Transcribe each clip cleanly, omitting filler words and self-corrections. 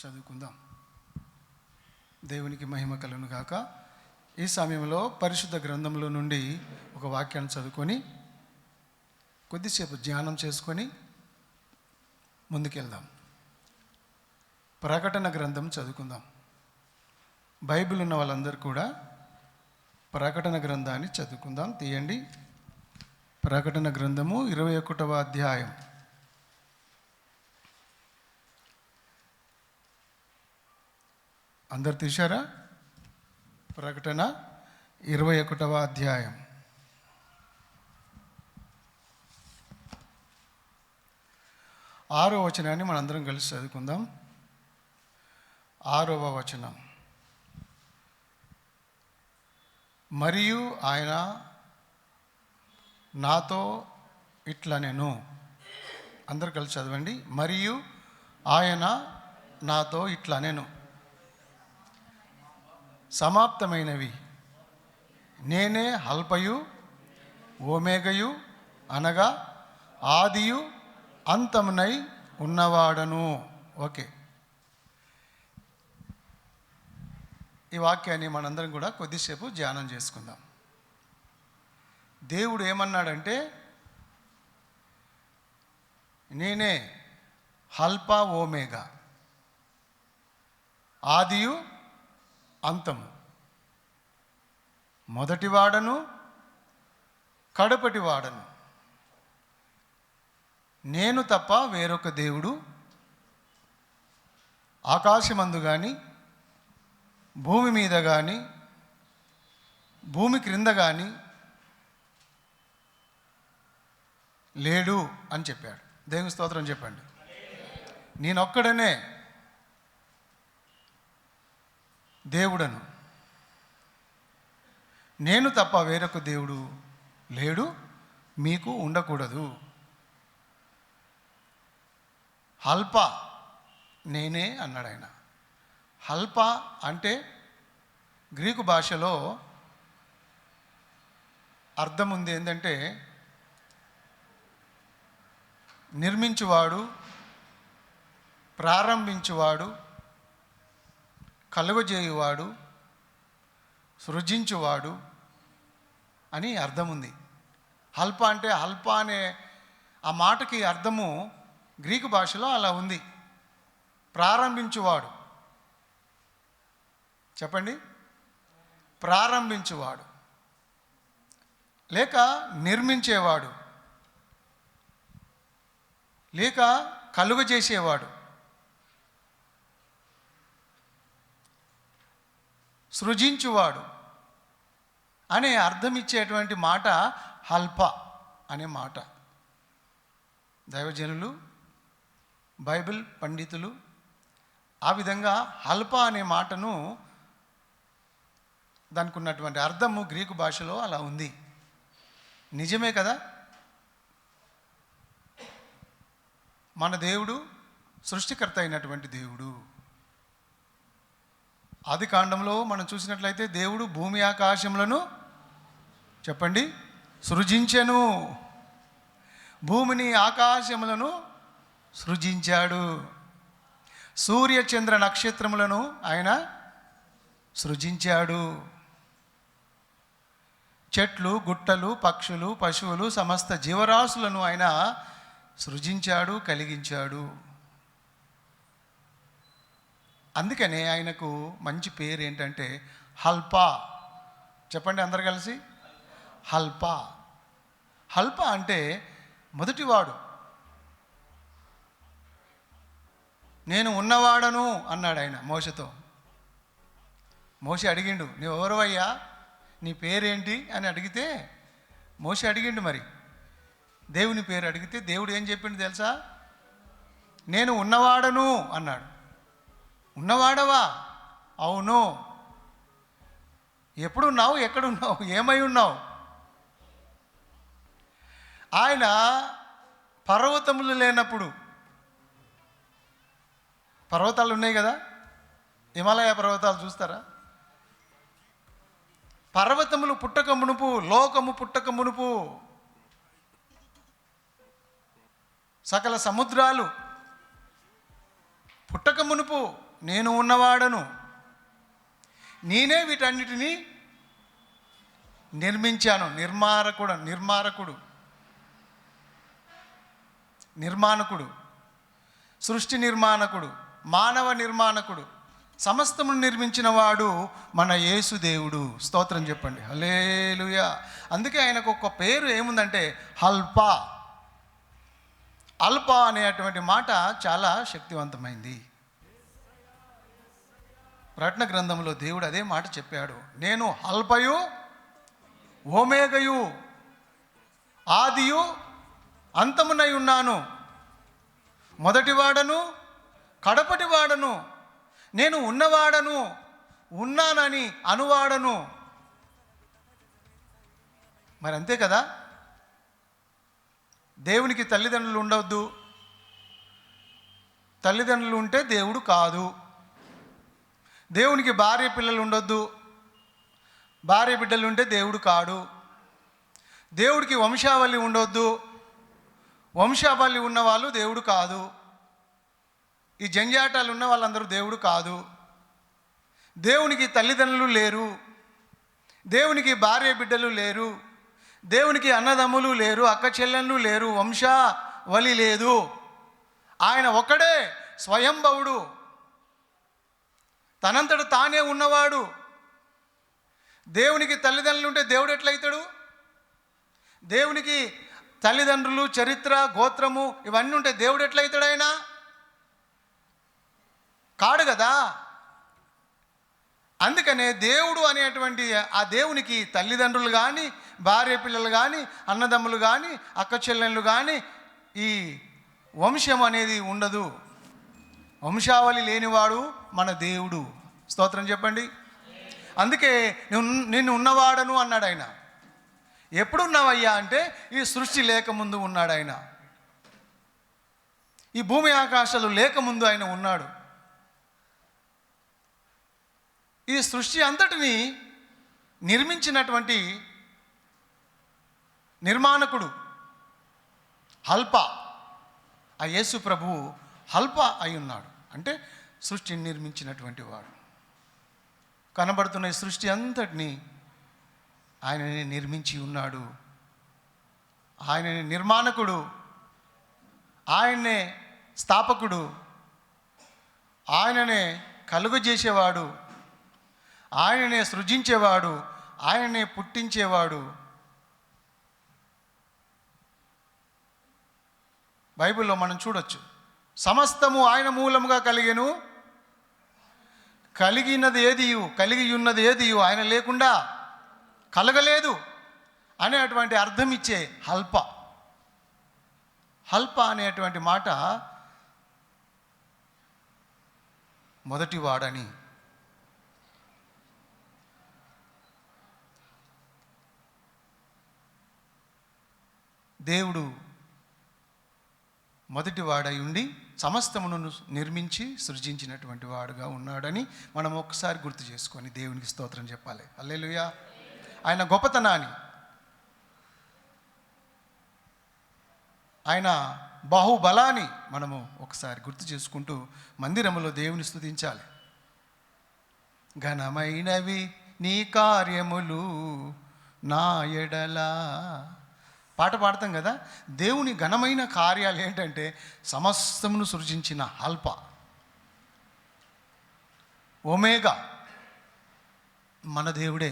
చదువుకుందాం. దేవునికి మహిమ కలుగును గాక. ఈ సమయంలో పరిశుద్ధ గ్రంథంలో నుండి ఒక వాక్యాన్ని చదువుకొని కొద్దిసేపు ధ్యానం చేసుకొని ముందుకెళ్దాం. ప్రకటన గ్రంథం చదువుకుందాం. బైబిల్ ఉన్న వాళ్ళందరూ కూడా ప్రకటన గ్రంథాన్ని చదువుకుందాం. తీయండి. ప్రకటన గ్రంథము 21వ అధ్యాయం. అందరు తీశారా? ప్రకటన 21వ అధ్యాయం. ఆరో వచనాన్ని మనందరం కలిసి చదువుకుందాం. 6వ వచనం. మరియు ఆయన నాతో ఇట్లా నేను, అందరు కలిసి చదవండి. మరియు ఆయన నాతో ఇట్లా నేను, సమాప్తమైనవి, నేనే అల్పయు ఓమేగయు అనగా ఆదియు అంతమునై ఉన్నవాడను. ఓకే, ఈ వాక్యాన్ని మనందరం కూడా కొద్దిసేపు ధ్యానం చేసుకుందాం. దేవుడు ఏమన్నాడంటే, నేనే అల్ఫా ఓమేగా, ఆదియు అంతము, మొదటివాడను కడపటివాడను, నేను తప్ప వేరొక దేవుడు ఆకాశమందు కానీ భూమి మీద కానీ భూమి క్రింద కానీ లేడు అని చెప్పాడు. దేవుని స్తోత్రం చెప్పండి. నేనొక్కడనే దేవుడను, నేను తప్ప వేరొక దేవుడు లేడు, మీకు ఉండకూడదు. అల్పా నేనే అన్నాడు ఆయన. అల్పా అంటే గ్రీకు భాషలో అర్థం ఉంది ఏంటంటే నిర్మించువాడు, ప్రారంభించువాడు, కలుగజేయువాడు, సృజించువాడు అని అర్థం ఉంది. అల్ప అంటే అల్ప అనే ఆ మాటకి అర్థము గ్రీకు భాషలో అలా ఉంది. ప్రారంభించువాడు, చెప్పండి, ప్రారంభించువాడు, లేక నిర్మించేవాడు, లేక కలుగజేసేవాడు, సృజించువాడు అనే అర్థం ఇచ్చేటువంటి మాట అల్ప అనే మాట. దైవజనులు, బైబిల్ పండితులు ఆ విధంగా అల్ప అనే మాటను, దానికి ఉన్నటువంటి అర్థము గ్రీకు భాషలో అలా ఉంది. నిజమే కదా? మన దేవుడు సృష్టికర్త అయినటువంటి దేవుడు. ఆది కాండంలో మనం చూసినట్లయితే దేవుడు భూమి ఆకాశములను, చెప్పండి, సృజించెను. భూమిని ఆకాశములను సృజించాడు. సూర్య చంద్ర నక్షత్రములను ఆయన సృజించాడు. చెట్లు, గుట్టలు, పక్షులు, పశువులు, సమస్త జీవరాశులను ఆయన సృజించాడు, కలిగించాడు. అందుకనే ఆయనకు మంచి పేరు ఏంటంటే అల్పా. చెప్పండి అందరు కలిసి, అల్పా. అల్పా అంటే మొదటివాడు. నేను ఉన్నవాడను అన్నాడు ఆయన మోషతో. మోషే అడిగిండు, నువ్వెవరవయ్యా, నీ పేరేంటి అని అడిగితే మోషే అడిగిండు. మరి దేవుని పేరు అడిగితే దేవుడు ఏం చెప్పిండు తెలుసా? నేను ఉన్నవాడను అన్నాడు. ఉన్నవాడవా? అవును. ఎప్పుడున్నావు? ఎక్కడున్నావు? ఏమై ఉన్నావు? ఆయన పర్వతములు లేనప్పుడు, పర్వతాలు ఉన్నాయి కదా, హిమాలయ పర్వతాలు చూస్తారా? పర్వతములు పుట్టక మునుపు, లోకము పుట్టక మునుపు, సకల సముద్రాలు పుట్టక మునుపు నేను ఉన్నవాడను, నేనే వీటన్నిటినీ నిర్మించాను. నిర్మాణకుడు, సృష్టి నిర్మాణకుడు, మానవ నిర్మాణకుడు, సమస్తమును నిర్మించిన వాడు మన యేసు దేవుడు. స్తోత్రం చెప్పండి, హల్లెలూయా. అందుకే ఆయనకు ఒక పేరు ఏముందంటే అల్ఫా. అల్ఫా అనేటువంటి మాట చాలా శక్తివంతమైంది. ప్రకటన గ్రంథంలో దేవుడు అదే మాట చెప్పాడు, నేను అల్ఫయు ఓమేగయు, ఆదియు అంతమునై ఉన్నాను, మొదటివాడను కడపటివాడను, నేను ఉన్నవాడను, ఉన్నానని అనువాడను. మరి అంతే కదా. దేవునికి తల్లిదండ్రులు ఉండవద్దు, తల్లిదండ్రులు ఉంటే దేవుడు కాదు. దేవునికి భార్య పిల్లలు ఉండొద్దు, భార్య బిడ్డలు ఉంటే దేవుడు కాడు. దేవుడికి వంశావళి ఉండొద్దు, వంశావళి ఉన్నవాళ్ళు దేవుడు కాదు. ఈ జంజాటాలు ఉన్న వాళ్ళందరూ దేవుడు కాదు. దేవునికి తల్లిదండ్రులు లేరు, దేవునికి భార్య బిడ్డలు లేరు, దేవునికి అన్నదమ్ములు లేరు, అక్క చెల్లెళ్ళు లేరు, వంశావళి లేదు. ఆయన ఒక్కడే స్వయంభవుడు, తనంతట తానే ఉన్నవాడు. దేవునికి తల్లిదండ్రులు ఉంటే దేవుడు ఎట్లయితాడు? దేవునికి తల్లిదండ్రులు, చరిత్ర, గోత్రము ఇవన్నీ ఉంటే దేవుడు ఎట్లయితాడు? ఆయన కాడు కదా. అందుకనే దేవుడు అనేటువంటి ఆ దేవునికి తల్లిదండ్రులు కానీ, భార్య పిల్లలు కానీ, అన్నదమ్ములు కానీ, అక్క చెల్లెళ్ళు కానీ ఈ వంశం అనేది ఉండదు. వంశావళి లేనివాడు మన దేవుడు. స్తోత్రం చెప్పండి. అందుకే నిన్ను ఉన్నవాడను అన్నాడు ఆయన. ఎప్పుడు ఉన్నావయ్యా అంటే ఈ సృష్టి లేకముందు ఉన్నాడు ఆయన. ఈ భూమి ఆకాశాలు లేకముందు ఆయన ఉన్నాడు. ఈ సృష్టి అంతటిని నిర్మించినటువంటి నిర్మాణకుడు అల్ఫా. ఆ యేసు ప్రభువు అల్ఫా అయి ఉన్నాడు. అంటే సృష్టిని నిర్మించినటువంటి వాడు. కనబడుతున్న ఈ సృష్టి అంతటిని ఆయననే నిర్మించి ఉన్నాడు. ఆయననే నిర్మాణకుడు, ఆయన్నే స్థాపకుడు, ఆయననే కలుగజేసేవాడు, ఆయననే సృజించేవాడు, ఆయననే పుట్టించేవాడు. బైబిల్లో మనం చూడొచ్చు, సమస్తము ఆయన మూలముగా కలిగెను, కలిగి ఉన్నది ఏదియు ఆయన లేకుండా కలగలేదు అనేటువంటి అర్థం ఇచ్చే అల్ఫా అనేటువంటి మాట మొదటివాడని. దేవుడు మొదటివాడై ఉండి సమస్తమును నిర్మించి సృజించినటువంటి వాడుగా ఉన్నాడని మనం ఒక్కసారి గుర్తు చేసుకొని దేవునికి స్తోత్రం చెప్పాలి. హల్లెలూయా. ఆయన గొప్పతనాన్ని, ఆయన బాహుబలాన్ని మనము ఒకసారి గుర్తు చేసుకుంటూ మందిరములో దేవుని స్తుతించాలి. ఘనమైనవి నీ కార్యములు నా ఎడలా. పాట పాడతాం కదా. దేవుని ఘనమైన కార్యాలు ఏంటంటే సమస్తమును సృజించిన అల్ఫా ఒమేగా మన దేవుడే.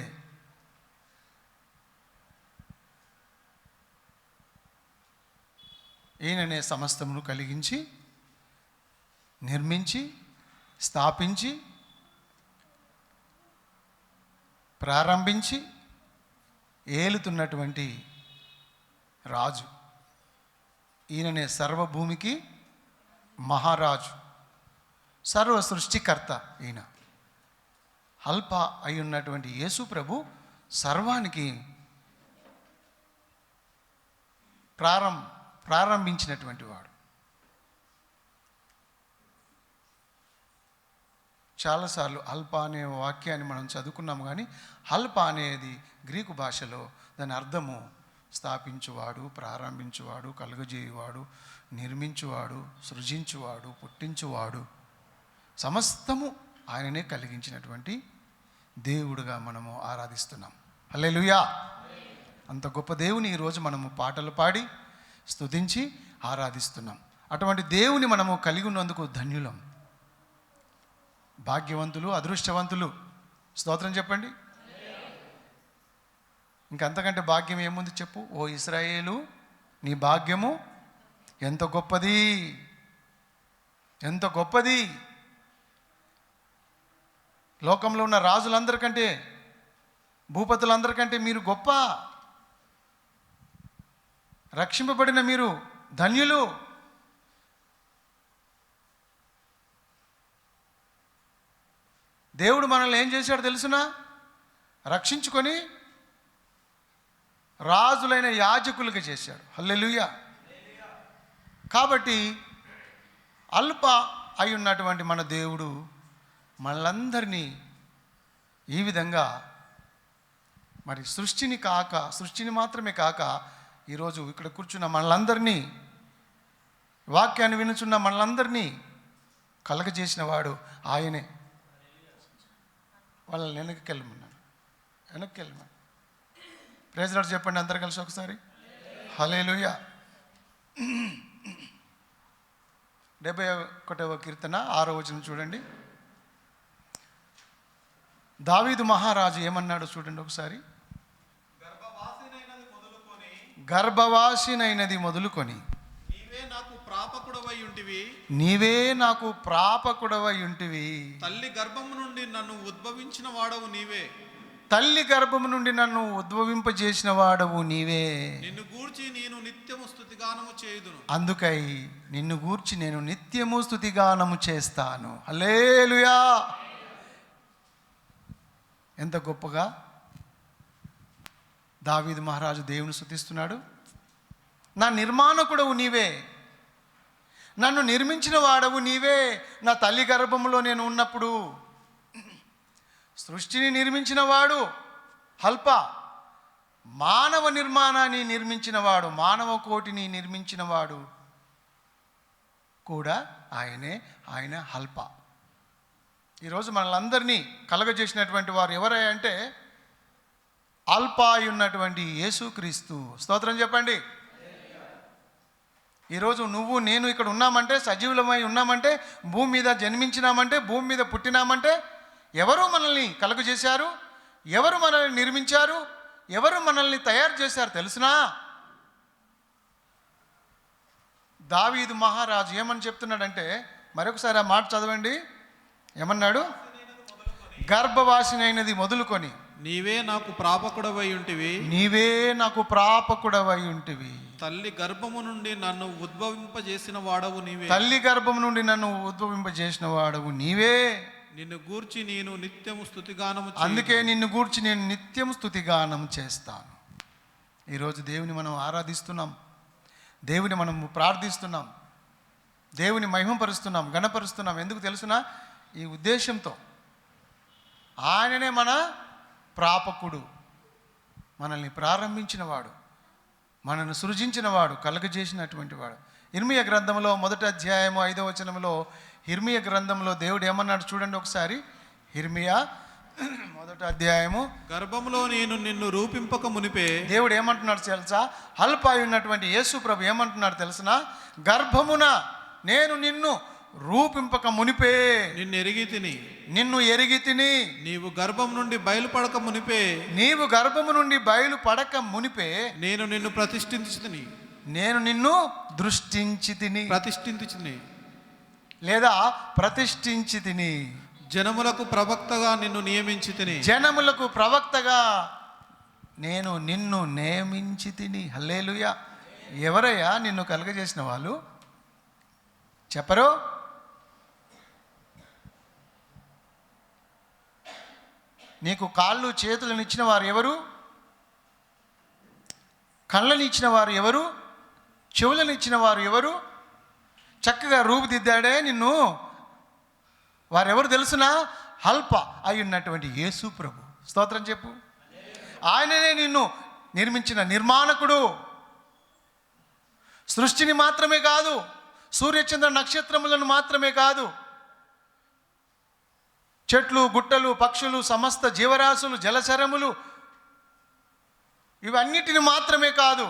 ఈయననే సమస్తమును కలిగించి, నిర్మించి, స్థాపించి, ప్రారంభించి ఏలుతున్నటువంటి రాజు. ఈయననే సర్వభూమికి మహారాజు, సర్వ సృష్టికర్త. ఈయన అల్ఫా అయి ఉన్నటువంటి యేసు ప్రభు సర్వానికి ప్రారంభించినటువంటి వాడు. చాలాసార్లు అల్ఫా అనే వాక్యాన్ని మనం చదువుకున్నాము, కానీ అల్ఫా అనేది గ్రీకు భాషలో దాని అర్థము స్థాపించువాడు, ప్రారంభించువాడు, కలుగజేయువాడు, నిర్మించువాడు, సృజించువాడు, పుట్టించువాడు, సమస్తము ఆయననే కలిగించినటువంటి దేవుడుగా మనము ఆరాధిస్తున్నాం. హల్లెలూయా. అంత గొప్ప దేవుని ఈరోజు మనము పాటలు పాడి స్తుతించి ఆరాధిస్తున్నాం. అటువంటి దేవుని మనము కలిగి ఉన్నందుకు ధన్యులం, భాగ్యవంతులు, అదృష్టవంతులు. స్తోత్రం చెప్పండి. ఇంకంతకంటే భాగ్యం ఏముంది చెప్పు. ఓ ఇశ్రాయేలు, నీ భాగ్యము ఎంత గొప్పది, ఎంత గొప్పది. లోకంలో ఉన్న రాజులందరికంటే, భూపతులందరికంటే మీరు గొప్ప. రక్షింపబడిన మీరు ధన్యులు. దేవుడు మనల్ని ఏం చేశాడు తెలుసునా? రక్షించుకొని రాజులైన యాజకులుగా చేశాడు. హల్లెలూయా. కాబట్టి అల్ప అయి ఉన్నటువంటి మన దేవుడు మనలందరినీ ఈ విధంగా మరి సృష్టిని మాత్రమే కాక ఈరోజు ఇక్కడ కూర్చున్న మనలందరినీ, వాక్యాన్ని వినుచున్న మనలందరినీ కలగజేసిన వాడు ఆయనే. వాళ్ళని వెనక్కి వెళ్ళమన్నాడు. ప్రైజ్ లార్డ్ చెప్పండి అందరు కలిసి ఒకసారి. హల్లెలూయా. 71వ కీర్తన 6వ వచనం చూడండి. దావీదు మహారాజు ఏమన్నాడు చూడండి ఒకసారి. గర్భవాసినైనది మొదలుకొని నీవే నాకు ప్రాపకుడవై ఉంటివి, నీవే నాకు ప్రాపకుడవై ఉంటివి. తల్లి గర్భము నుండి నన్ను ఉద్భవించిన వాడవు నీవే, తల్లి గర్భము నుండి నన్ను ఉద్భవింపజేసిన వాడవు నీవే. నిన్ను గూర్చి నేను నిత్యము స్తుతిగానము చేయుదును. అందుకై నిన్ను గూర్చి నేను నిత్యము స్తుతిగానము చేస్తాను. హల్లెలూయా. ఎంత గొప్పగా దావీదు మహారాజు దేవుని స్తుతిస్తున్నాడు. నా నిర్మాణకుడవు నీవే, నన్ను నిర్మించిన వాడవు నీవే. నా తల్లి గర్భంలో నేను ఉన్నప్పుడు సృష్టిని నిర్మించిన వాడు అల్ప, మానవ నిర్మాణాన్ని నిర్మించిన వాడు, మానవ కోటిని నిర్మించిన వాడు కూడా ఆయన అల్ప. ఈరోజు మనలందరినీ కలగజేసినటువంటి వారు ఎవరై అంటే అల్ప అయి ఉన్నటువంటి యేసుక్రీస్తు. స్తోత్రం చెప్పండి. ఈరోజు నువ్వు నేను ఇక్కడ ఉన్నామంటే, సజీవులమై ఉన్నామంటే, భూమి మీద జన్మించినామంటే, భూమి మీద పుట్టినామంటే ఎవరు మనల్ని కలుగజేశారు? ఎవరు మనల్ని నిర్మించారు? ఎవరు మనల్ని తయారు చేశారు తెలుసునా? దావీదు మహారాజు ఏమని చెప్తున్నాడంటే, మరొకసారి ఆ మాట చదవండి. ఏమన్నాడు? గర్భవాసినైనది మొదలుకొని నీవే నాకు ప్రాపకుడవై ఉంటివి, నీవే నాకు ప్రాపకుడవై ఉంటివి. తల్లి గర్భము నుండి నన్ను ఉద్భవింపజేసిన వాడవు నీవే, తల్లి గర్భము నుండి నన్ను ఉద్భవింపజేసిన వాడవు నీవే. నిన్ను గూర్చి నేను నిత్యము స్తుతిగానము అందుకే నిన్ను గూర్చి నేను నిత్యం స్తుతిగానం చేస్తాను. ఈరోజు దేవుని మనం ఆరాధిస్తున్నాం, దేవుని మనం ప్రార్థిస్తున్నాం, దేవుని మహిమపరుస్తున్నాం, గణపరుస్తున్నాం. ఎందుకు తెలుసునా? ఈ ఉద్దేశంతో. ఆయననే మన ప్రాపకుడు, మనల్ని ప్రారంభించిన వాడు, మనల్ని సృజించిన వాడు, కలగజేసినటువంటి వాడు. ఇర్మియా గ్రంథంలో 1వ అధ్యాయము 5వ వచనంలో ఇర్మియా గ్రంథంలో దేవుడు ఏమన్నాడు చూడండి ఒకసారి. ఇర్మియా 1వ అధ్యాయము. గర్భంలో నేను నిన్ను రూపింపక మునిపే. దేవుడు ఏమంటున్నాడు తెలుసా? అల్ప అయి ఉన్నటువంటి యేసు ప్రభు ఏమంటున్నాడు తెలుసునా? గర్భమున నేను నిన్ను రూపింపక మునిపే నిన్ను ఎరిగి తిని. నీవు గర్భం నుండి బయలుపడక మునిపే, నీవు గర్భము నుండి బయలుపడక మునిపే నేను నిన్ను ప్రతిష్ఠించి నేను నిన్ను దృష్టించి తిని, ప్రతిష్ఠించి లేదా ప్రతిష్ఠించి తిని. జనములకు ప్రవక్తగా నిన్ను నియమించి తిని, జనములకు ప్రవక్తగా నేను నిన్ను నియమించి తిని. హల్లెలూయా. ఎవరయ్యా నిన్ను కలుగజేసిన వాళ్ళు? చెప్పరు? నీకు కాళ్ళు చేతులను ఇచ్చిన వారు ఎవరు? కళ్ళని ఇచ్చిన వారు ఎవరు? చెవులను ఇచ్చిన వారు ఎవరు? చక్కగా రూపుదిద్దాడే నిన్ను, వారెవరు తెలుసునా? అల్ప అయి ఉన్నటువంటి యేసు ప్రభు. స్తోత్రం చెప్పు. ఆయననే నిన్ను నిర్మించిన నిర్మాణకుడు. సృష్టిని మాత్రమే కాదు, సూర్యచంద్ర నక్షత్రములను మాత్రమే కాదు, చెట్లు, గుట్టలు, పక్షులు, సమస్త జీవరాశులు, జలచరములు, ఇవన్నిటిని మాత్రమే కాదు,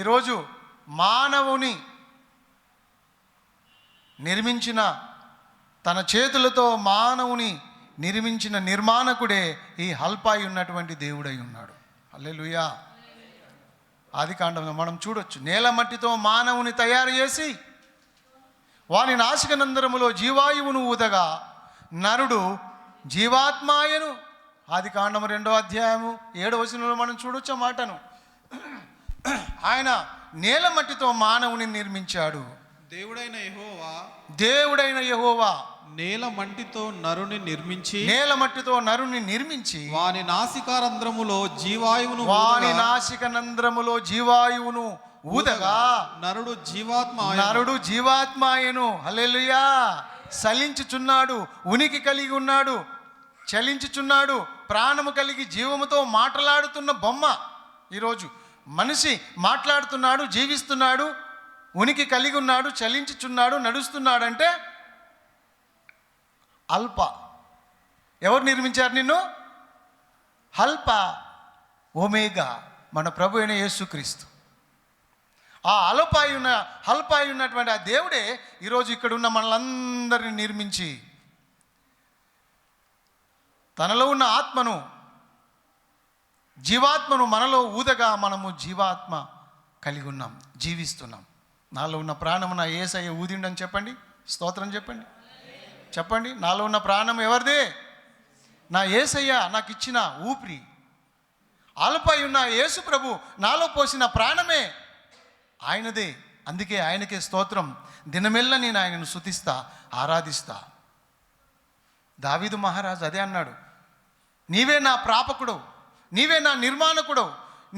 ఈరోజు మానవుని నిర్మించిన, తన చేతులతో మానవుని నిర్మించిన నిర్మాణకుడే ఈ హల్పాయి ఉన్నటువంటి దేవుడై ఉన్నాడు. హల్లెలూయా. ఆదికాండంలో మనం చూడొచ్చు, నేల మట్టితో మానవుని తయారు చేసి వాని నాసికనందరములో జీవాయువును ఊదగా నరుడు జీవాత్మాయను. ఆదికాండం 2వ అధ్యాయము 7వ వచనంలో మనం చూడొచ్చు ఆ మాటను. ఆయన నేల మట్టితో మానవుని నిర్మించాడు. దేవుడైన యెహోవా నేల మట్టితో నరుని నిర్మించి వాని నాసికనంద్రములో జీవాయువును ఊదగా నరుడు జీవాత్మాయను. హల్లెలూయా. చలించుచున్నాడు, ఉనికి కలిగి ఉన్నాడు, చలించుచున్నాడు, ప్రాణము కలిగి జీవముతో మాట్లాడుతున్న బొమ్మ. ఈరోజు మనిషి మాట్లాడుతున్నాడు, జీవిస్తున్నాడు, ఉనికి కలిగి ఉన్నాడు, చలించుచున్నాడు, నడుస్తున్నాడంటే అల్ప. ఎవరు నిర్మించారు నిన్ను? అల్ప ఒమేగా, మన ప్రభు అయిన యేసుక్రీస్తు. ఆ అల్పాయి ఉన్నటువంటి ఆ దేవుడే ఈరోజు ఇక్కడ ఉన్న మనలందరినీ నిర్మించి తనలో ఉన్న ఆత్మను, జీవాత్మను మనలో ఊదగా మనము జీవాత్మ కలిగి ఉన్నాం, జీవిస్తున్నాం. నాలో ఉన్న ప్రాణము నా యేసయ్య ఊదిండని చెప్పండి, స్తోత్రం చెప్పండి, చెప్పండి. నాలో ఉన్న ప్రాణం ఎవరిదే? నా యేసయ్య నాకు ఇచ్చిన ఊపిరి. అల్పై ఉన్న యేసు ప్రభు నాలో పోసిన ప్రాణమే ఆయనదే. అందుకే ఆయనకే స్తోత్రం. దినమెల్ల నేను ఆయనను స్తుతిస్తా, ఆరాధిస్తా. దావీదు మహారాజు అదే అన్నాడు, నీవే నా ప్రాపకుడు, నీవే నా నిర్మాణకుడు,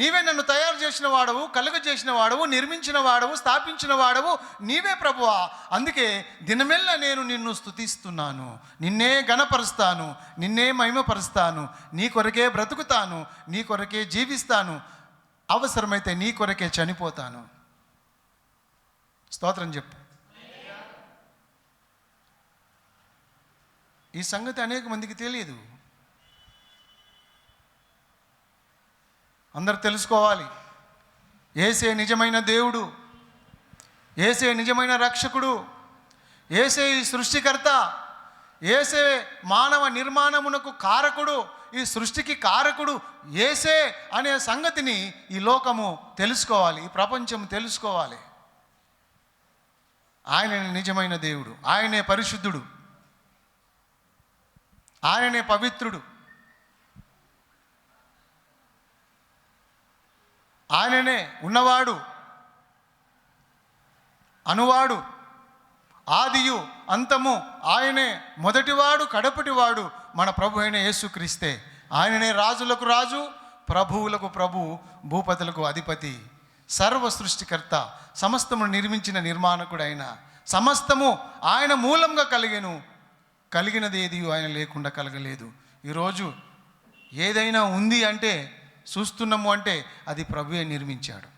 నీవే నన్ను తయారు చేసిన వాడవు, కలుగజేసిన వాడవు, నిర్మించిన వాడవు, స్థాపించిన వాడవు నీవే ప్రభువా. అందుకే దినమెల్ల నేను నిన్ను స్తుతిస్తున్నాను, నిన్నే ఘనపరుస్తాను, నిన్నే మహిమపరుస్తాను, నీ కొరకే బ్రతుకుతాను, నీ కొరకే జీవిస్తాను, అవసరమైతే నీ కొరకే చనిపోతాను. స్తోత్రం చెప్పు. ఈ సంగతి అనేక మందికి తెలియదు. అందరు తెలుసుకోవాలి. యేసే నిజమైన దేవుడు, యేసే నిజమైన రక్షకుడు, యేసే ఈ సృష్టికర్త, యేసే మానవ నిర్మాణమునకు కారకుడు, ఈ సృష్టికి కారకుడు యేసే అనే సంగతిని ఈ లోకము తెలుసుకోవాలి, ఈ ప్రపంచం తెలుసుకోవాలి. ఆయననే నిజమైన దేవుడు, ఆయనే పరిశుద్ధుడు, ఆయననే పవిత్రుడు, ఆయననే ఉన్నవాడు, అనువాడు, ఆదియు అంతము ఆయనే, మొదటివాడు కడపటివాడు మన ప్రభు అయిన యేసుక్రీస్తే. ఆయననే రాజులకు రాజు, ప్రభువులకు ప్రభు, భూపతులకు అధిపతి, సర్వ సృష్టికర్త, సమస్తమును నిర్మించిన నిర్మాణకుడు ఆయన. సమస్తము ఆయన మూలంగా కలిగినది ఏది ఆయన లేకుండా కలగలేదు. ఈరోజు ఏదైనా ఉంది అంటే, చూస్తున్నాము అంటే అది ప్రభువే నిర్మించాడు.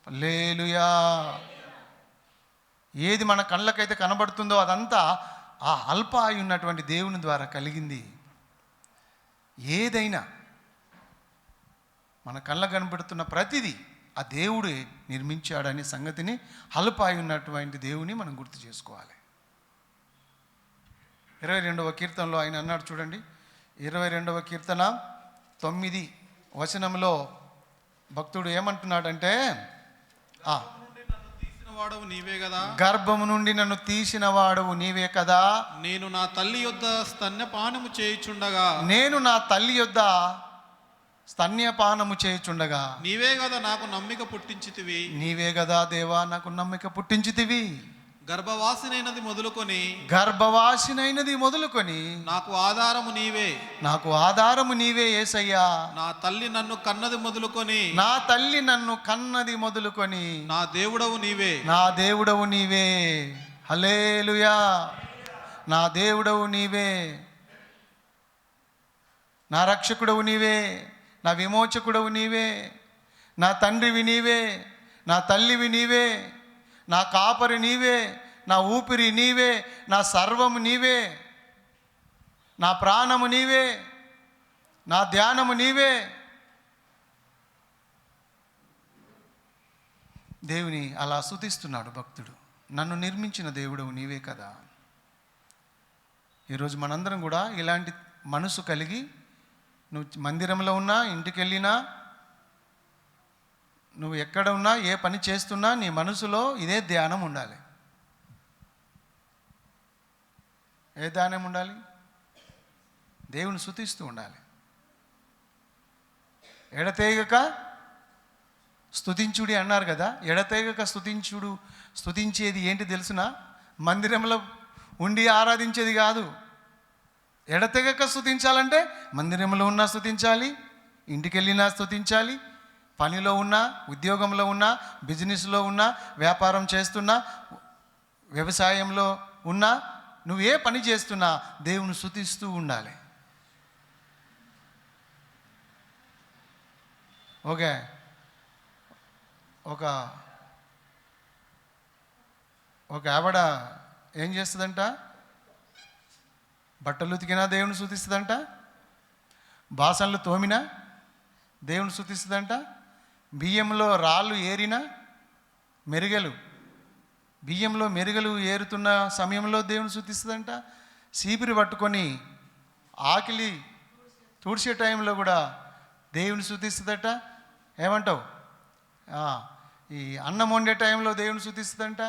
హల్లెలూయా. ఏది మన కళ్ళకైతే కనబడుతుందో అదంతా ఆ అల్ప అయి ఉన్నటువంటి దేవుని ద్వారా కలిగింది. ఏదైనా మన కళ్ళకు కనబడుతున్న ప్రతిదీ ఆ దేవుడే నిర్మించాడనే సంగతిని, అల్ప అయి ఉన్నటువంటి దేవుని మనం గుర్తు చేసుకోవాలి. 22వ కీర్తనలో ఆయన అన్నాడు చూడండి, 22వ కీర్తన 9వ వచనంలో భక్తుడు ఏమంటున్నాడంటే, గర్భము నుండి నన్ను తీసిన వాడవు నీవే కదా, నేను నా తల్లి యొద్ద స్తన్యపానము చేయుచుండగా నీవే కదా నాకు నమ్మిక పుట్టించితివి. నీవే కదా దేవా నాకు నమ్మిక పుట్టించితివి. గర్భవాసినైనది మొదలుకొని నాకు ఆధారము నీవే యేసయ్యా. నా తల్లి నన్ను కన్నది మొదలుకొని నా దేవుడవు నీవే. హల్లెలూయా. నా దేవుడవు నీవే, నా రక్షకుడవు నీవే, నా విమోచకుడవు నీవే, నా తండ్రివి నీవే, నా తల్లివి నీవే, నా కాపరి నీవే, నా ఊపిరి నీవే, నా సర్వము నీవే. నా ప్రాణము నీవే, నా ధ్యానము నీవే. దేవుని అలా స్తుతిస్తున్నాడు భక్తుడు. నన్ను నిర్మించిన దేవుడవు నీవే కదా. ఈరోజు మనందరం కూడా ఇలాంటి మనసు కలిగి, నువ్వు మందిరంలో ఉన్నా, ఇంటికి వెళ్ళినా, నువ్వు ఎక్కడ ఉన్నా, ఏ పని చేస్తున్నా, నీ మనసులో ఇదే ధ్యానం ఉండాలి. ఏ ధ్యానం ఉండాలి? దేవుని స్తుతిస్తూ ఉండాలి. ఎడతెగక స్తుతించుడి అన్నారు కదా. ఎడతెగక స్తుతించేది ఏంటి తెలుసునా? మందిరంలో ఉండి ఆరాధించేది కాదు. ఎడతెగక స్తుతించాలంటే మందిరంలో ఉన్నా స్తుతించాలి, ఇంటికి వెళ్ళినా స్తుతించాలి, పనిలో ఉన్నా, ఉద్యోగంలో ఉన్నా, బిజినెస్లో ఉన్నా, వ్యాపారం చేస్తున్నా, వ్యవసాయంలో ఉన్నా, నువ్వు ఏ పని చేస్తున్నా దేవుని స్తుతిస్తూ ఉండాలి. ఓకే. ఒక ఆవిడ ఏం చేస్తుందంట? బట్టలు ఉతికినా దేవుని స్తుతిస్తుందంట, బాసనలు తోమినా దేవుని స్తుతిస్తుందంట, బియ్యంలో రాళ్ళు ఏరినా, బియ్యంలో మెరుగలు ఏరుతున్న సమయంలో దేవుని స్తుతిస్తుందంట, చీపిరి పట్టుకొని ఆకిలి తుడిచే టైంలో కూడా దేవుని స్తుతిస్తుందట. ఏమంటావు? ఈ అన్నం వండే టైంలో దేవుని స్తుతిస్తుందంట.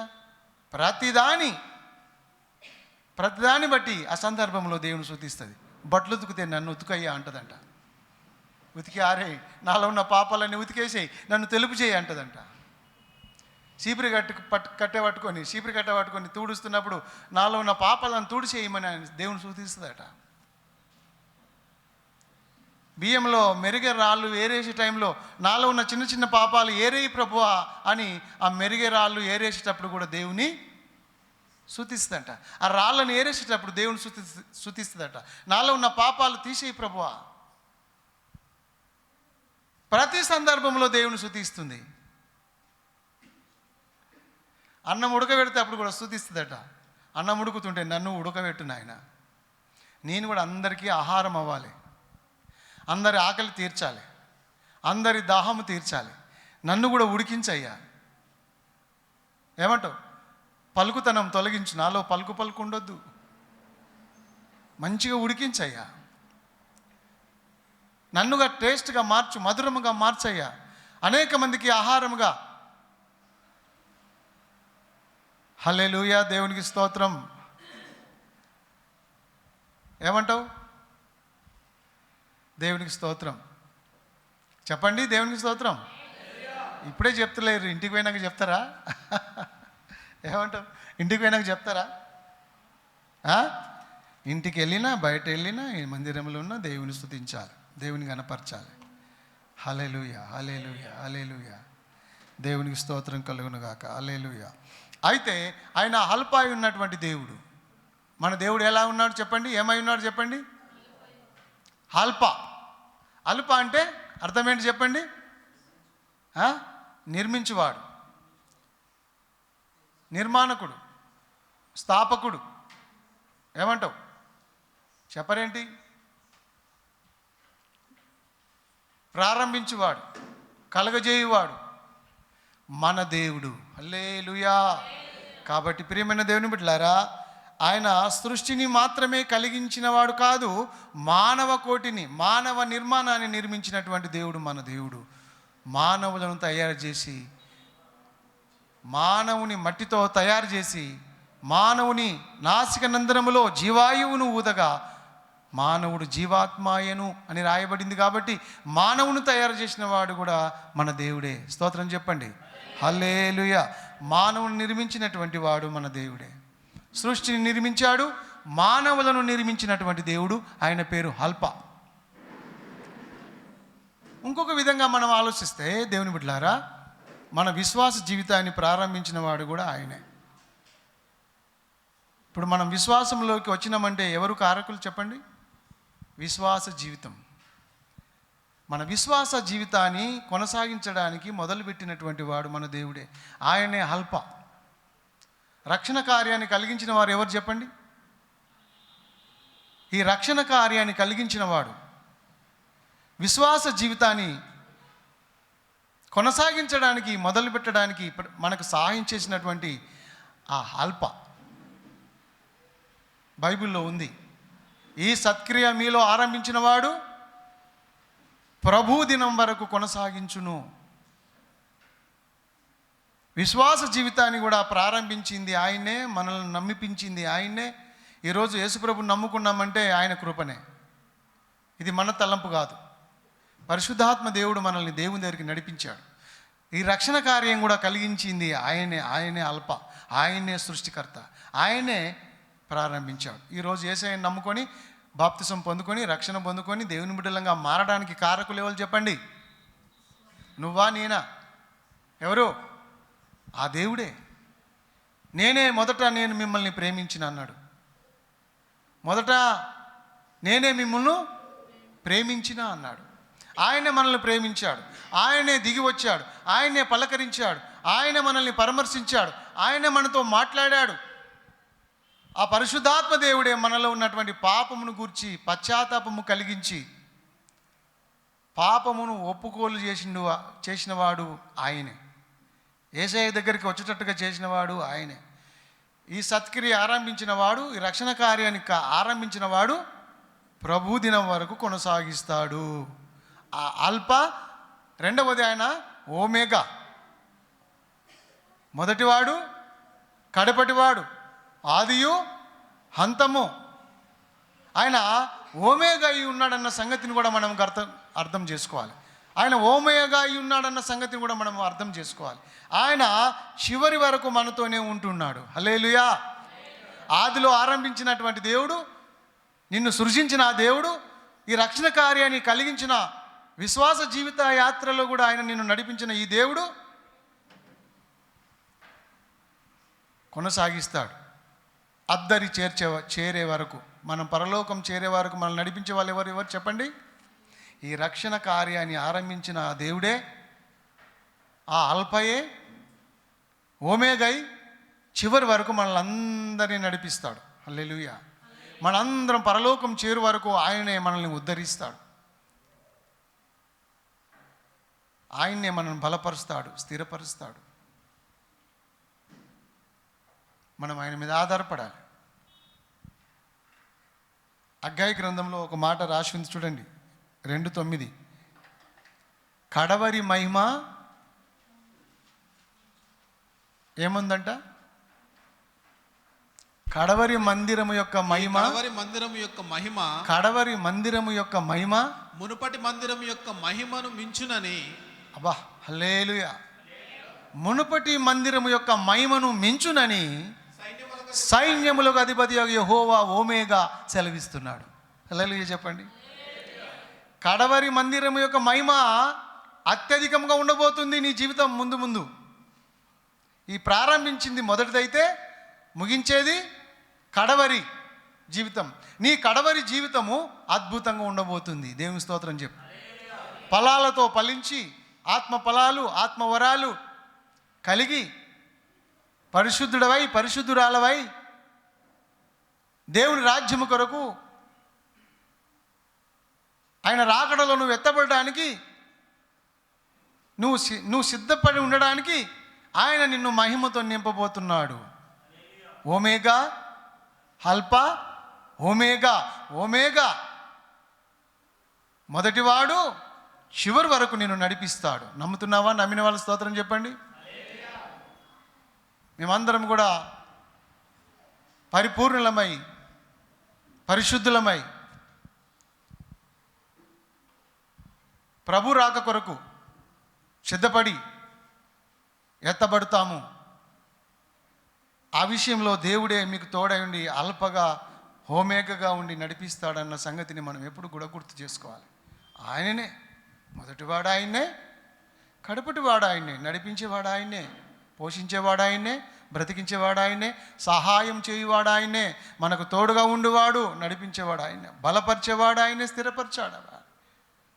ప్రతిదాన్ని బట్టి ఆ సందర్భంలో దేవుని స్తుతిస్తుంది. బట్టలు ఉతికితే నన్ను ఉతుకయ్యా అంటదంట. ఉతికి ఆరేయి, నాలో ఉన్న పాపాలన్నీ ఉతికేసేయి, నన్ను తెలుపు చేయి అంటదంట. చీపురి కట్టె పట్టుకొని తుడుస్తున్నప్పుడు నాలో ఉన్న పాపాలను తుడిచేయమని ఆయన దేవుని స్తుతిస్తుందట. బియ్యంలో మెరుగే రాళ్ళు ఏరేసే టైంలో నాలో ఉన్న చిన్న చిన్న పాపాలు ఏరేయి ప్రభువా అని ఆ మెరుగే రాళ్ళు ఏరేసేటప్పుడు కూడా దేవుని స్తుతిస్తుందట. ఆ రాళ్ళను ఏరేసేటప్పుడు దేవుని స్తుతిస్తుందట. నాలో ఉన్న పాపాలు తీసేయి ప్రభువా. ప్రతి సందర్భంలో దేవుని స్తుతిస్తుంది. అన్నం ఉడకబెడితే అప్పుడు కూడా స్తుతిస్తుందట. అన్నం ఉడుకుతుంటే నన్ను ఉడకబెట్టు నాయన, నేను కూడా అందరికీ ఆహారం అవ్వాలి, అందరి ఆకలి తీర్చాలి, అందరి దాహము తీర్చాలి, నన్ను కూడా ఉడికించయ్యా. ఏమంటావు? పలుకుతనం తొలగించు, నాలో పలుకు ఉండొద్దు, మంచిగా ఉడికించయ్యా, నన్నుగా టేస్ట్గా మార్చు, మధురముగా మార్చయ్యా, అనేక మందికి ఆహారముగా. హల్లెలూయా, దేవునికి స్తోత్రం. ఏమంటావు? దేవునికి స్తోత్రం చెప్పండి. దేవునికి స్తోత్రం. ఇప్పుడే చెప్తలేరు, ఇంటికి పోయినాక చెప్తారా? ఏమంటావు? ఇంటికి పోయినాక చెప్తారా? ఇంటికి వెళ్ళినా, బయట వెళ్ళినా, ఈ మందిరంలో ఉన్న దేవుని స్తుతించాలి, దేవుని గణపరచాలి. హల్లెలూయా, హల్లెలూయా, హల్లెలూయా. దేవునికి స్తోత్రం కలుగును గాక. హల్లెలూయా. అయితే ఆయన అల్పాయి ఉన్నటువంటి దేవుడు. మన దేవుడు ఎలా ఉన్నాడు చెప్పండి? ఏమై ఉన్నాడు చెప్పండి? అల్ప అంటే అర్థం ఏంటి చెప్పండి? నిర్మించువాడు, నిర్మాణకుడు, స్థాపకుడు. ఏమంటావు? చెప్పరేంటి? ప్రారంభించువాడు, కలగజేయువాడు మన దేవుడు. హల్లెలూయా. కాబట్టి ప్రియమైన దేవుని బిడ్డలారా, ఆయన సృష్టిని మాత్రమే కలిగించినవాడు కాదు, మానవ కోటిని, మానవ నిర్మాణాన్ని నిర్మించినటువంటి దేవుడు మన దేవుడు. మానవులను తయారు చేసి, మానవుని మట్టితో తయారు చేసి, మానవుని నాసిక నందనములో జీవాయువును ఊదగా మానవుడు జీవాత్మాయను అని రాయబడింది. కాబట్టి మానవుని తయారు చేసిన వాడు కూడా మన దేవుడే. స్తోత్రం చెప్పండి. హల్లెలూయా. మానవుని నిర్మించినటువంటి వాడు మన దేవుడే. సృష్టిని నిర్మించాడు, మానవులను నిర్మించినటువంటి దేవుడు. ఆయన పేరు అల్ప. ఇంకొక విధంగా మనం ఆలోచిస్తే దేవుని బిడ్డలారా, మన విశ్వాస జీవితాన్ని ప్రారంభించిన వాడు కూడా ఆయనే. ఇప్పుడు మనం విశ్వాసంలోకి వచ్చినామంటే ఎవరు కారకులు చెప్పండి? విశ్వాస జీవితం. మన విశ్వాస జీవితాన్ని కొనసాగించడానికి మొదలుపెట్టినటువంటి వాడు మన దేవుడే. ఆయనే అల్ప. రక్షణ కార్యాన్ని కలిగించిన వారు ఎవరు చెప్పండి? ఈ రక్షణ కార్యాన్ని కలిగించిన వాడు, విశ్వాస జీవితాన్ని కొనసాగించడానికి మొదలుపెట్టడానికి మనకు సహాయం చేసినటువంటి ఆ అల్ప బైబిల్లో ఉంది. ఈ సత్క్రియ మీలో ఆరంభించిన వాడు ప్రభు దినం వరకు కొనసాగించును. విశ్వాస జీవితాన్ని కూడా ప్రారంభించింది ఆయనే, మనల్ని నమ్మిపించింది ఆయనే. ఈరోజు యేసుప్రభుని నమ్ముకున్నామంటే ఆయన కృపనే. ఇది మన తలంపు కాదు. పరిశుద్ధాత్మ దేవుడు మనల్ని దేవుని దగ్గరికి నడిపించాడు. ఈ రక్షణ కార్యం కూడా కలిగించింది ఆయనే. ఆయనే అల్ప, ఆయనే సృష్టికర్త, ఆయనే ప్రారంభించాడు. ఈరోజు యేసయ్యను నమ్ముకొని బాప్తిసం పొందుకొని రక్షణ పొందుకొని దేవుని బిడ్డలంగా మారడానికి కారకులు ఎవరు చెప్పండి? నువ్వా, నేనా? ఎవరు? ఆ దేవుడే. నేను మిమ్మల్ని ప్రేమించిన అన్నాడు. మొదట నేనే మిమ్మల్ని ప్రేమించిన అన్నాడు. ఆయనే మనల్ని ప్రేమించాడు, ఆయనే దిగి వచ్చాడు, ఆయనే పలకరించాడు, ఆయనే మనల్ని పరామర్శించాడు, ఆయనే మనతో మాట్లాడాడు. ఆ పరిశుద్ధాత్మ దేవుడే మనలో ఉన్నటువంటి పాపమును గూర్చి పశ్చాత్తాపము కలిగించి పాపమును ఒప్పుకోలు చేసినవాడు ఆయనే. యేసయ్య దగ్గరికి వచ్చేటట్టుగా చేసినవాడు ఆయనే. ఈ సత్క్రియ ఆరంభించిన వాడు, ఈ రక్షణ కార్యాన్ని ఆరంభించిన వాడు ప్రభు దినం వరకు కొనసాగిస్తాడు. ఆ అల్ప, రెండవది ఆయన ఓమేగా. మొదటివాడు, కడపటివాడు, ఆదియు హంతము. ఆయన ఓమేగా అయి ఉన్నాడన్న సంగతిని కూడా మనం అర్థం చేసుకోవాలి. ఆయన ఓమేగా అయి ఉన్నాడన్న సంగతిని కూడా మనం అర్థం చేసుకోవాలి. ఆయన చివరి వరకు మనతోనే ఉంటున్నాడు. హల్లెలూయా. ఆదిలో ఆరంభించినటువంటి దేవుడు, నిన్ను సృజించిన ఆ దేవుడు, ఈ రక్షణ కార్యాన్ని కలిగించిన విశ్వాస జీవిత యాత్రలో కూడా ఆయన నిన్ను నడిపించిన ఈ దేవుడు కొనసాగిస్తాడు. అద్దరి చేరే వరకు, మనం పరలోకం చేరే వరకు మనల్ని నడిపించే వాళ్ళు ఎవరు చెప్పండి? ఈ రక్షణ కార్యాన్ని ఆరంభించిన ఆ దేవుడే, ఆ అల్పయే, ఓమేగై చివరి వరకు మనల్ని అందరినీ నడిపిస్తాడు. హల్లెలూయా. మనందరం పరలోకం చేరు వరకు ఆయనే మనల్ని ఉద్ధరిస్తాడు. ఆయన్నే మనల్ని బలపరుస్తాడు, స్థిరపరుస్తాడు. మనం ఆయన మీద ఆధారపడాలి. హగ్గయి గ్రంథంలో ఒక మాట రాసి ఉంది చూడండి, 2:9. కడవరి మహిమ ఏముందంట? కడవరి మందిరము యొక్క మహిమ, కడవరి మందిరము యొక్క మహిమ మునుపటి మందిరము యొక్క మహిమను మించునని. అబ్బా, హల్లెలూయా. మునుపటి మందిరము యొక్క మహిమను మించునని సైన్యములకు అధిపతి యెహోవా ఓమేగా సెలవిస్తున్నాడు. హల్లెలూయా చెప్పండి. కడవరి మందిరము యొక్క మహిమ అత్యధికంగా ఉండబోతుంది నీ జీవితం ముందు ముందు. ఈ ప్రారంభించింది మొదటిదైతే ముగించేది కడవరి జీవితం. నీ కడవరి జీవితము అద్భుతంగా ఉండబోతుంది. దేవుని స్తోత్రం చెప్పు. ఫలాలతో ఫలించి, ఆత్మ ఫలాలు, ఆత్మవరాలు కలిగి, పరిశుద్ధుడవై, పరిశుద్ధురాలవై, దేవుని రాజ్యము కొరకు ఆయన రాకడలో నువ్వు ఎత్తబడడానికి, నువ్వు సిద్ధపడి ఉండడానికి ఆయన నిన్ను మహిమతో నింపబోతున్నాడు. ఓమేగా, అల్ప, ఓమేగా. ఓమేగా మొదటివాడు చివరి వరకు నిన్ను నడిపిస్తాడు. నమ్ముతున్నావా? నమ్మిన వాళ్ళ స్తోత్రం చెప్పండి. మేమందరం కూడా పరిపూర్ణులమై, పరిశుద్ధులమై ప్రభు రాక కొరకు సిద్ధపడి ఎత్తబడతాము. ఆ విషయంలో దేవుడే మీకు తోడై ఉండి అల్పగా, హోమేగగా ఉండి నడిపిస్తాడన్న సంగతిని మనం ఎప్పుడు కూడా గుర్తు చేసుకోవాలి. ఆయననే మొదటివాడు, ఆయన్నే కడపటివాడు, ఆయన్నే నడిపించేవాడు, ఆయన్నే పోషించేవాడు, ఆయన్నే బ్రతికించేవాడు, ఆయన్నే సహాయం చేయువాడు, ఆయన్నే మనకు తోడుగా ఉండేవాడు, నడిపించేవాడు ఆయన్నే, బలపరిచేవాడు ఆయన్నే, స్థిరపరిచాడు.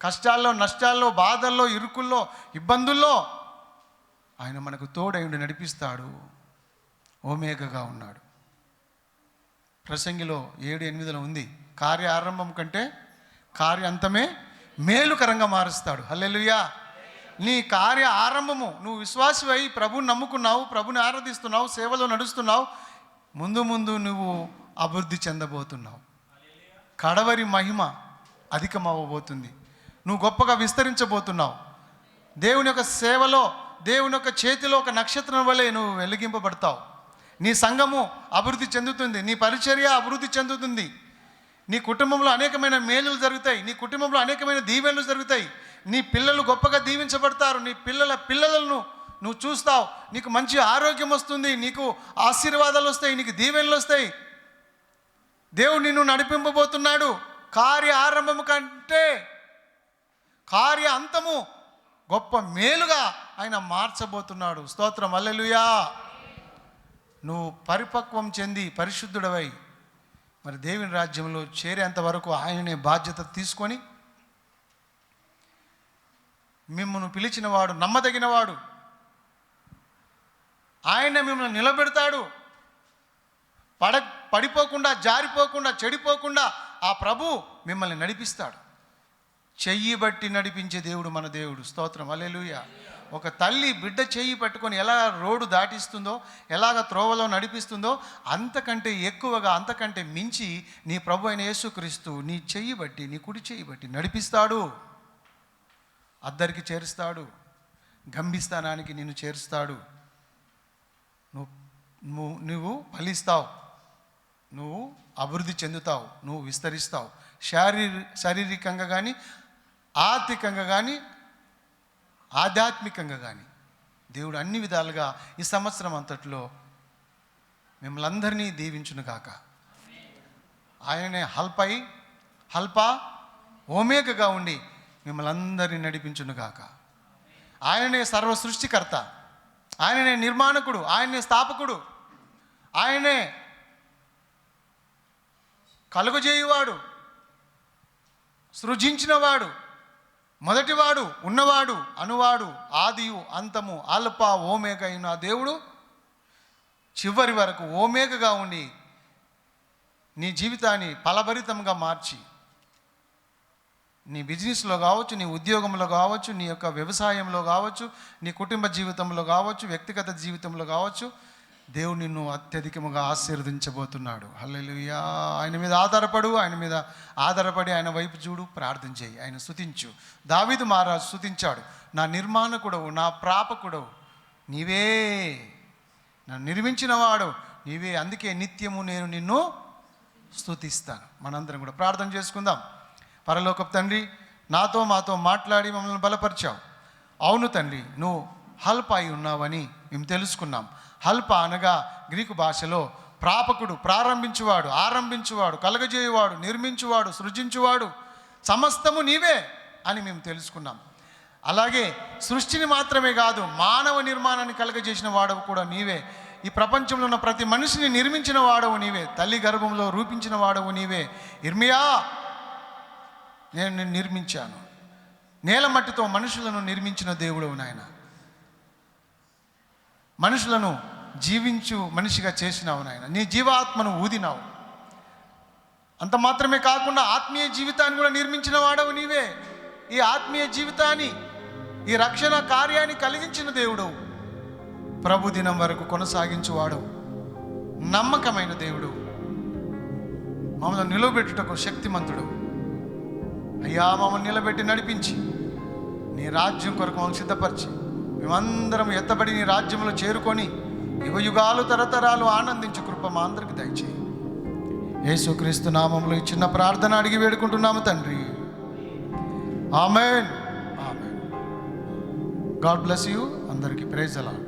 కష్టాల్లో, నష్టాల్లో, బాధల్లో, ఇరుకుల్లో, ఇబ్బందుల్లో ఆయన మనకు తోడై ఉండి నడిపిస్తాడు. ఓమేగగా ఉన్నాడు. ప్రసంగిలో 7:8 ఉంది, కార్య ఆరంభం కంటే కార్య అంతమే మేలుకరంగా మారుస్తాడు. హల్లెలూయా. నీ కార్య ఆరంభము, నువ్వు విశ్వాసవై ప్రభుని నమ్ముకున్నావు, ప్రభుని ఆరాధిస్తున్నావు, సేవలో నడుస్తున్నావు, ముందు ముందు నువ్వు అభివృద్ధి చెందబోతున్నావు. కడవరి మహిమ అధికమవ్వబోతుంది. నువ్వు గొప్పగా విస్తరించబోతున్నావు. దేవుని యొక్క సేవలో, దేవుని యొక్క చేతిలో ఒక నక్షత్రం వలె నువ్వు వెలిగింపబడతావు. నీ సంఘము అభివృద్ధి చెందుతుంది, నీ పరిచర్య అభివృద్ధి చెందుతుంది, నీ కుటుంబంలో అనేకమైన మేలులు జరుగుతాయి, నీ కుటుంబంలో అనేకమైన దీవెనలు జరుగుతాయి, నీ పిల్లలు గొప్పగా దీవించబడతారు, నీ పిల్లల పిల్లలను నువ్వు చూస్తావు, నీకు మంచి ఆరోగ్యం వస్తుంది, నీకు ఆశీర్వాదాలు వస్తాయి, నీకు దీవెనలు వస్తాయి. దేవుడు నిన్ను నడిపింపబోతున్నాడు. కార్య ఆరంభము కంటే కార్య అంతము గొప్ప మేలుగా ఆయన మార్చబోతున్నాడు. స్తోత్రం, హల్లెలూయా. నువ్వు పరిపక్వం చెంది పరిశుద్ధుడవై మరి దేవుని రాజ్యంలో చేరేంత వరకు ఆయననే బాధ్యత తీసుకొని, మిమ్మల్ని పిలిచినవాడు నమ్మదగినవాడు, ఆయన మిమ్మల్ని నిలబెడతాడు. పడిపోకుండా, జారిపోకుండా, చెడిపోకుండా ఆ ప్రభు మిమ్మల్ని నడిపిస్తాడు. చెయ్యి బట్టి నడిపించే దేవుడు మన దేవుడు. స్తోత్రం, హల్లెలూయా. ఒక తల్లి బిడ్డ చెయ్యి పట్టుకొని ఎలా రోడ్డు దాటిస్తుందో, ఎలాగ త్రోవలో నడిపిస్తుందో, అంతకంటే ఎక్కువగా, అంతకంటే మించి నీ ప్రభు అయిన యేసుక్రీస్తు నీ చెయ్యి బట్టి, నీ కుడి చెయ్యి బట్టి నడిపిస్తాడు, అద్దరికి చేరుస్తాడు, గంభిస్థానానికి నిన్ను చేరుస్తాడు. నువ్వు ఫలిస్తావు, నువ్వు అభివృద్ధి చెందుతావు, నువ్వు విస్తరిస్తావు. శారీరకంగా కానీ, ఆర్థికంగా కానీ, ఆధ్యాత్మికంగా కానీ దేవుడు అన్ని విధాలుగా ఈ సంవత్సరం అంతట్లో మిమ్మల్ని అందరినీ దీవించునుగాక. ఆయననే హల్పా ఓమేగగా ఉండి మిమ్మల్ని అందరినీ నడిపించునుగాక. ఆయననే సర్వ సృష్టికర్త, ఆయననే నిర్మాణకుడు, ఆయననే స్థాపకుడు, ఆయనే కలుగజేయువాడు, సృజించినవాడు, మొదటివాడు, ఉన్నవాడు, అనువాడు, ఆదియు అంతము, అల్పా ఓమేగ అయిన దేవుడు చివరి వరకు ఓమేగగా ఉండి నీ జీవితాన్ని ఫలభరితంగా మార్చి, నీ బిజినెస్లో కావచ్చు, నీ ఉద్యోగంలో కావచ్చు, నీ యొక్క వ్యవసాయంలో కావచ్చు, నీ కుటుంబ జీవితంలో కావచ్చు, వ్యక్తిగత జీవితంలో కావచ్చు, దేవుడు నిన్ను అత్యధికముగా ఆశీర్వదించబోతున్నాడు. హల్లెలూయా. ఆయన మీద ఆధారపడి ఆయన వైపు చూడు, ప్రార్థన చేయి, ఆయన స్తుతించు. దావీదు మహారాజు స్తుతించాడు, నా నిర్మాణకుడవు, నా ప్రాపకుడవు నీవే, నన్ను నిర్మించినవాడు నీవే, అందుకే నిత్యము నేను నిన్ను స్తుతిస్తాను. మనందరం కూడా ప్రార్థన చేసుకుందాం. పరలోకపు తండ్రి, మాతో మాట్లాడి మమ్మల్ని బలపరిచావు. అవును తండ్రి, నువ్వు హల్ప అయి ఉన్నావని మేము తెలుసుకున్నాం. హల్ప అనగా గ్రీకు భాషలో ప్రాపకుడు, ప్రారంభించువాడు, ఆరంభించువాడు, కలగజేయువాడు, నిర్మించువాడు, సృజించువాడు, సమస్తము నీవే అని మేము తెలుసుకున్నాం. అలాగే సృష్టిని మాత్రమే కాదు, మానవ నిర్మాణాన్ని కలగజేసిన వాడవు కూడా నీవే. ఈ ప్రపంచంలో ఉన్న ప్రతి మనిషిని నిర్మించిన వాడవు నీవే, తల్లి గర్భంలో రూపించిన వాడవు నీవే. ఇర్మియా, నేను నిన్ను నిర్మించాను, నేల మట్టితో మనుషులను నిర్మించిన దేవుడవు నాయన, మనుషులను జీవించు మనిషిగా చేసినావు నాయన, నీ జీవాత్మను ఊదినావు. అంత మాత్రమే కాకుండా ఆత్మీయ జీవితాన్ని కూడా నిర్మించిన వాడవు నీవే. ఈ ఆత్మీయ జీవితాన్ని, ఈ రక్షణ కార్యాన్ని కలిగించిన దేవుడు, ప్రభు దినం వరకు కొనసాగించువాడు, నమ్మకమైన దేవుడు, మమ్మల్ని నిలబెట్టుటకు శక్తిమంతుడు. అయ్యా, మమ్మల్ని నిలబెట్టి నడిపించి నీ రాజ్యం కొరకు మమ్మల్ని సిద్ధపరిచి మేమందరం ఎత్తబడి నీ రాజ్యంలో చేరుకొని యుగయుగాలు తరతరాలు ఆనందించు కృప మా అందరికి దయచేయి. యేసుక్రీస్తు నామములో ఈ చిన్న ప్రార్థన అడిగి వేడుకుంటున్నాము తండ్రి. Amen. Amen. God bless you. అందరికీ ప్రైజ్ అలాడ్.